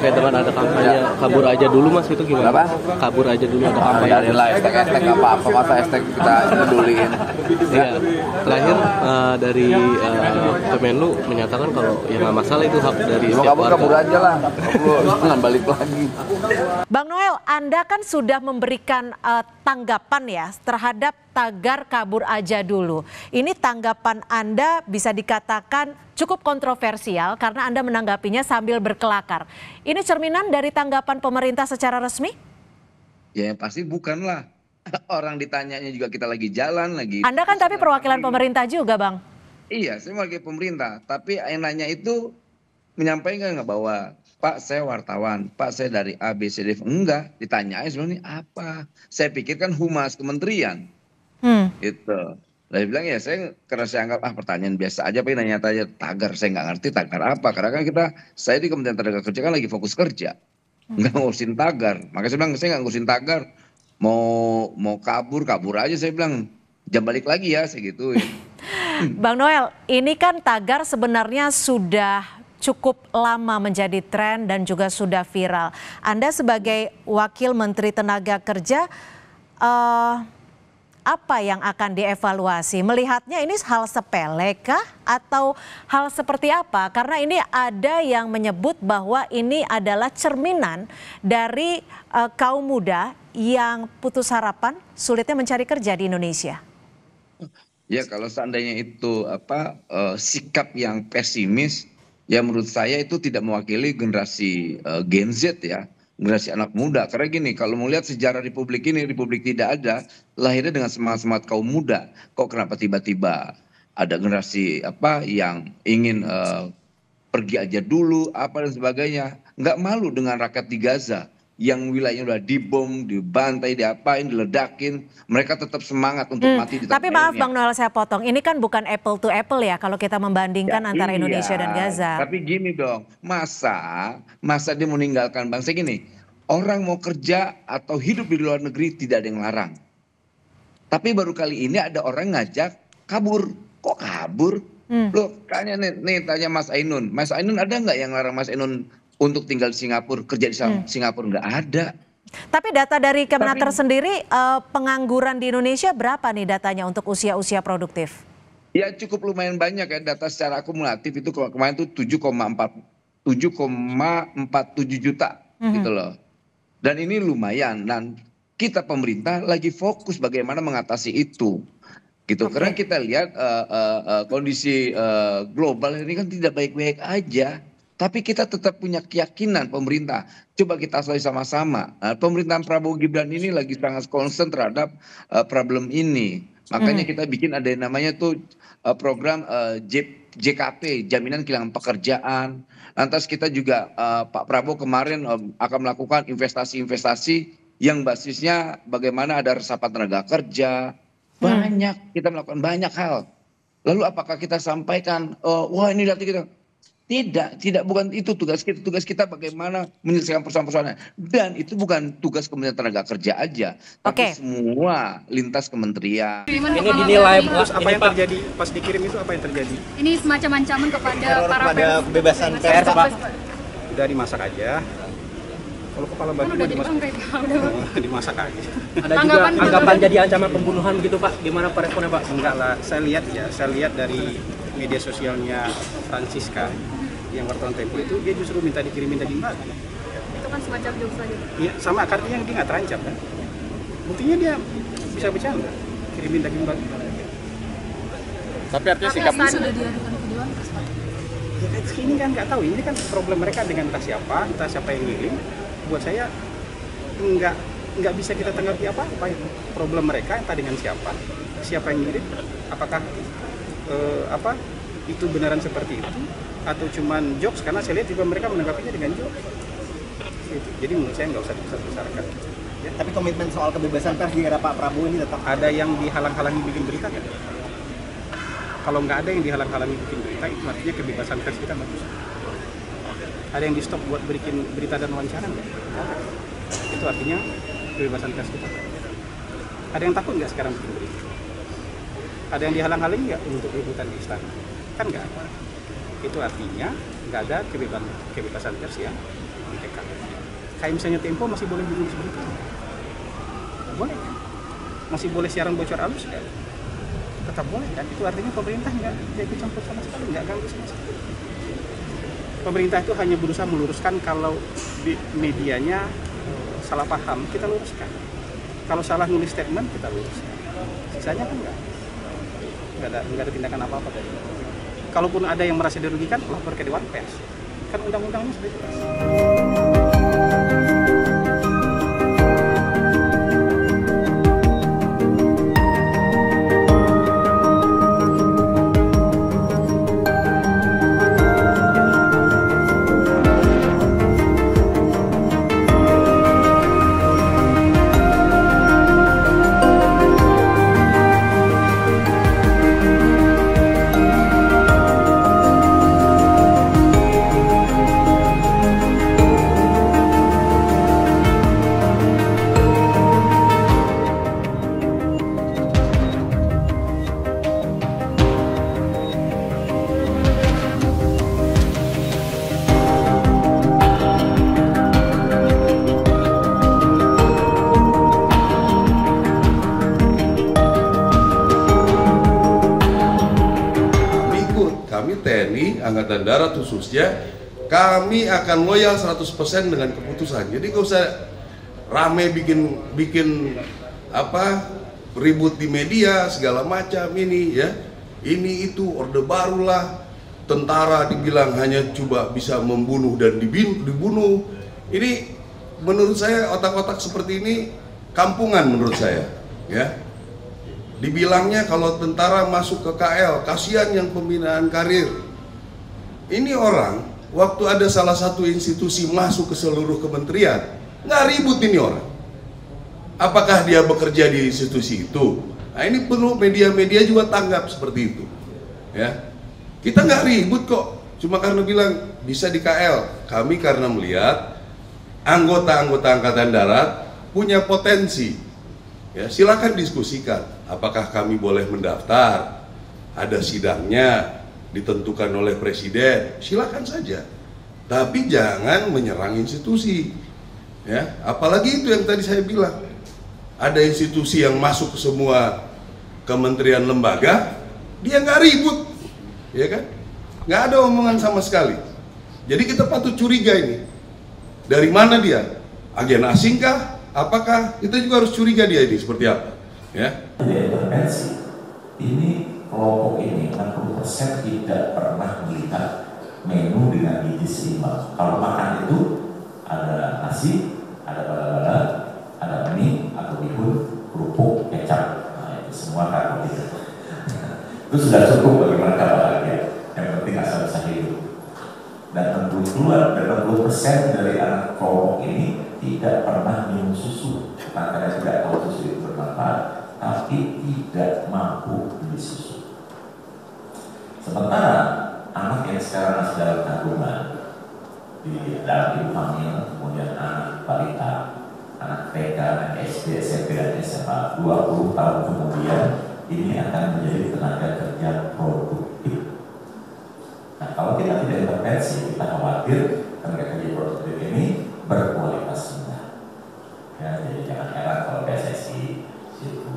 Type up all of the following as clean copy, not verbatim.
Kayak dengan ada kampanye kabur aja dulu Mas, itu gimana? Apa? Kabur aja dulu ada kampanye. Biarin lah hashtag apa-apa, masa hashtag kita peduliin. Iya. Terakhir dari Kemenlu menyatakan kalau ya nggak masalah itu hak dari setiap warga. Kabur aja lah, jangan balik lagi. Bang Noel, Anda kan sudah memberikan tanggapan ya terhadap tagar kabur aja dulu. Ini tanggapan Anda bisa dikatakan cukup kontroversial karena Anda menanggapinya sambil berkelakar. Ini cerminan dari tanggapan pemerintah secara resmi? Ya yang pasti bukanlah. Orang ditanyanya juga kita lagi jalan lagi. Anda kan tapi perwakilan pemerintah juga, Bang. Iya, saya mewakili pemerintah. Tapi yang nanya itu menyampaikan nggak bahwa Pak saya wartawan, Pak saya dari A, B, C, D. Enggak, ditanyain sebenarnya apa. Saya pikir kan humas kementerian. Gitu. Dia bilang ya saya karena saya anggap pertanyaan biasa aja, pengen nanya-tanya tagar, saya nggak ngerti tagar apa. Karena kan saya di Kementerian Tenaga Kerja kan lagi fokus kerja. Nggak ngurusin tagar. Makanya saya bilang saya nggak ngurusin tagar. Mau kabur aja, saya bilang jam balik lagi ya, saya gituin. Bang Noel, ini kan tagar sebenarnya sudah cukup lama menjadi tren dan juga sudah viral. Anda sebagai Wakil Menteri Tenaga Kerja, apa yang akan dievaluasi? Melihatnya ini hal sepele kah atau hal seperti apa? Karena ini ada yang menyebut bahwa ini adalah cerminan dari kaum muda yang putus harapan, sulitnya mencari kerja di Indonesia. Ya kalau seandainya itu sikap yang pesimis, ya menurut saya itu tidak mewakili generasi Gen Z ya, generasi anak muda. Karena gini, kalau mau lihat sejarah Republik ini, Republik tidak ada, lahirnya dengan semangat-semangat kaum muda. Kok kenapa tiba-tiba ada generasi yang ingin pergi aja dulu, apa dan sebagainya. Nggak malu dengan rakyat di Gaza yang wilayahnya udah dibom, dibantai, diapain, diledakin, mereka tetap semangat untuk mati di tanah Tapi maaf airnya. Bang Noel, saya potong. Ini kan bukan apple to apple ya kalau kita membandingkan antara Indonesia dan Gaza. Tapi gini dong, masa dia meninggalkan bangsa gini, orang mau kerja atau hidup di luar negeri tidak ada yang larang. Tapi baru kali ini ada orang ngajak kabur. Kok kabur? Loh, tanya nih tanya Mas Ainun. Mas Ainun ada nggak yang larang Mas Ainun untuk tinggal di Singapura, kerja di Singapura? Nggak ada. Tapi data dari Kemenaker sendiri, pengangguran di Indonesia berapa nih datanya untuk usia-usia produktif? Ya cukup lumayan banyak ya, data secara akumulatif itu kemarin itu 7,47 juta gitu loh. Dan ini lumayan, dan kita pemerintah lagi fokus bagaimana mengatasi itu. Gitu. Karena kita lihat kondisi global ini kan tidak baik-baik aja. Tapi kita tetap punya keyakinan pemerintah. Coba kita selesai sama-sama. Pemerintahan Prabowo Gibran ini lagi sangat concern terhadap problem ini. Makanya kita bikin ada yang namanya tuh program JKP, Jaminan Kehilangan Pekerjaan. Lantas kita juga Pak Prabowo kemarin akan melakukan investasi-investasi yang basisnya bagaimana ada resapan tenaga kerja. Banyak, kita melakukan banyak hal. Lalu apakah kita sampaikan, wah ini nanti kita... Tidak, bukan itu tugas kita. Tugas kita bagaimana menyelesaikan persoalan-persoalan. Dan itu bukan tugas Kementerian Tenaga Kerja aja, tapi semua lintas kementerian. Ini dinilai terus apa yang terjadi pas dikirim itu, apa yang terjadi? Ini semacam ancaman kepada para kebebasan pers, Pak. Udah dimasak aja. Kalau kepala batu udah dimasak aja. Ada juga anggapan jadi ancaman pembunuhan gitu Pak. Gimana Pak responnya Pak? Enggak lah, saya lihat dari media sosialnya Francisca yang wartawan Tempo itu, dia justru minta dikirimin daging babi. itu kan semacam jokes lagi. Iya, sama artinya dia nggak terancam kan. Buktinya dia bisa bercanda, kirimin daging babi. Tapi artinya sikapnya sudah diadukan ke Dewan Pers, Pak. Ya kan ini kan nggak tahu, ini kan problem mereka dengan entah siapa yang ngirim. Buat saya nggak bisa kita tanggapi apa-apa. Problem mereka entah dengan siapa yang ngirim, apakah itu beneran seperti itu atau cuman jokes, karena saya lihat juga mereka menanggapinya dengan jokes gitu. Jadi menurut saya nggak usah dibesar-besarkan ya. Tapi komitmen soal kebebasan pers di era Pak Prabowo ini tetap ada yang dihalang-halangi bikin berita kan? Kalau nggak ada yang dihalang-halangi bikin berita, itu artinya kebebasan pers kita bagus. Ada yang di stop buat bikin berita dan wawancara nggak? Itu artinya kebebasan pers kita. Ada yang takut nggak sekarang bikin berita? Ada yang dihalang-halangi nggak untuk liputan di istana? Kan nggak ada. Itu artinya nggak ada kebebasan pers ya PK. Kayak misalnya Tempo masih boleh menulis berita, boleh kan? Masih boleh siaran bocor halus kan? Tetap boleh kan? Itu artinya pemerintah nggak ikut campur sama sekali, nggak ganggu sama sekali. Pemerintah itu hanya berusaha meluruskan kalau di medianya salah paham, kita luruskan. Kalau salah nulis statement, kita luruskan. Sisanya kan nggak ada tindakan apa-apa dari itu. Kalaupun ada yang merasa dirugikan, lapor ke Dewan Pers. Kan undang-undangnya sudah jelas. TNI, Angkatan Darat khususnya, kami akan loyal 100% dengan keputusan. Jadi gak usah rame bikin apa ribut di media segala macam ini ya. Ini itu orde barulah, tentara dibilang hanya coba bisa membunuh dan dibunuh. Ini menurut saya otak-otak seperti ini kampungan menurut saya ya. Dibilangnya kalau tentara masuk ke KL, kasihan yang pembinaan karir. Ini orang, waktu ada salah satu institusi masuk ke seluruh kementerian, nggak ribut ini orang. Apakah dia bekerja di institusi itu? Nah ini perlu media-media juga tanggap seperti itu. Ya, kita nggak ribut kok, cuma karena bilang bisa di KL. Kami karena melihat anggota-anggota Angkatan Darat punya potensi. Ya, silakan diskusikan apakah kami boleh mendaftar, ada sidangnya ditentukan oleh presiden, silakan saja, tapi jangan menyerang institusi ya. Apalagi itu yang tadi saya bilang, ada institusi yang masuk ke semua kementerian lembaga, dia nggak ribut ya kan, nggak ada omongan sama sekali. Jadi kita patut curiga ini dari mana dia, agen asingkah? Apakah kita juga harus curiga dia ini seperti apa? Ya. Intervensi ini kelompok ini 60% tidak pernah melihat menu dengan gizi seimbang. Kalau makan itu ada nasi, ada bala-bala, ada mie atau bihun, kerupuk, kecap, nah, itu semua karbohidrat. Itu sudah cukup bagi mereka bahagia. Yang penting asal bisa hidup. Dan 80% dari anak kelompok ini tidak pernah minum susu, bukan karena tidak tahu susu itu bermanfaat, tapi tidak mampu beli susu. Sementara anak yang sekarang masih dalam kandungan, di dalam ibu hamil, kemudian anak balita, anak TK, anak SD, SMP, dan SMA, 20 tahun kemudian ini akan menjadi tenaga kerja produktif. Nah, kalau kita tidak intervensi, kita khawatir tenaga kerja produktif ini berkualitas rendah. Ya, jadi jangan heran kalau PSSI itu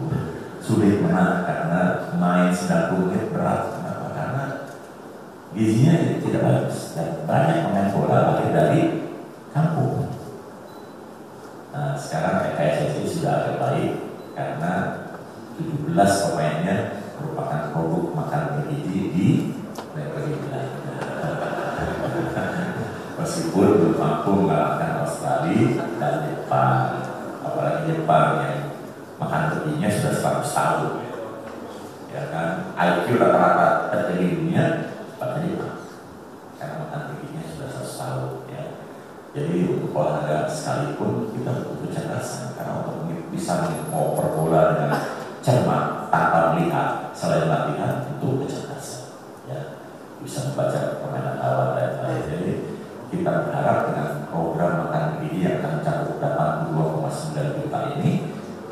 sulit menang karena main 90 menit berat. Kenapa? Karena gizinya tidak bagus dan banyak pemain bola lahir dari kampung. Nah, sekarang PSSI sudah agak baik karena 17 pemainnya merupakan produk makan bergizi di negeri lain. Meskipun belum mampu mengalahkan Australia dan Jepang, apalagi Jepang yang makan bergizinya sudah 100 tahun, ya kan? IQ rata-rata tertinggi dunia pada Jepang, karena makan bergizinya sudah 100 tahun. Ya. Jadi untuk olahraga sekalipun kita butuh kecerdasan, karena untuk bisa mengoper bola dengan cermat tanpa melihat selain latihan itu kecerdasan. Ya. Bisa membaca permainan lawan dan lain-lain. Jadi kita berharap dengan program makan bergizi yang akan mencakup 82,9 juta ini,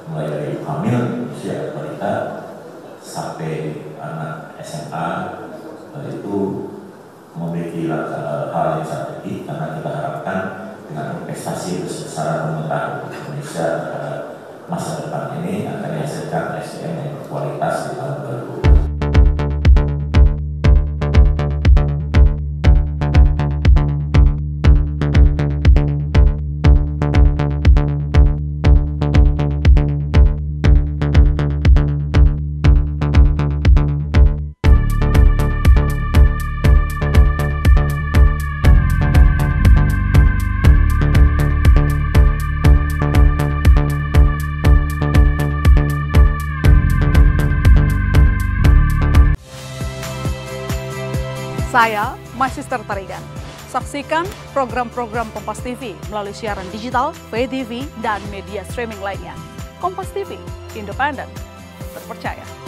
mulai dari hamil, usia balita sampai anak SMA, itu memiliki hal yang strategis karena kita harapkan dengan prestasi besar pemerintahan Indonesia masa depan ini akan dihasilkan SDM yang berkualitas di tahun 2020. Saya Magister Tarigan. Saksikan program-program Kompas TV melalui siaran digital, pay TV, dan media streaming lainnya. Kompas TV, independen, terpercaya.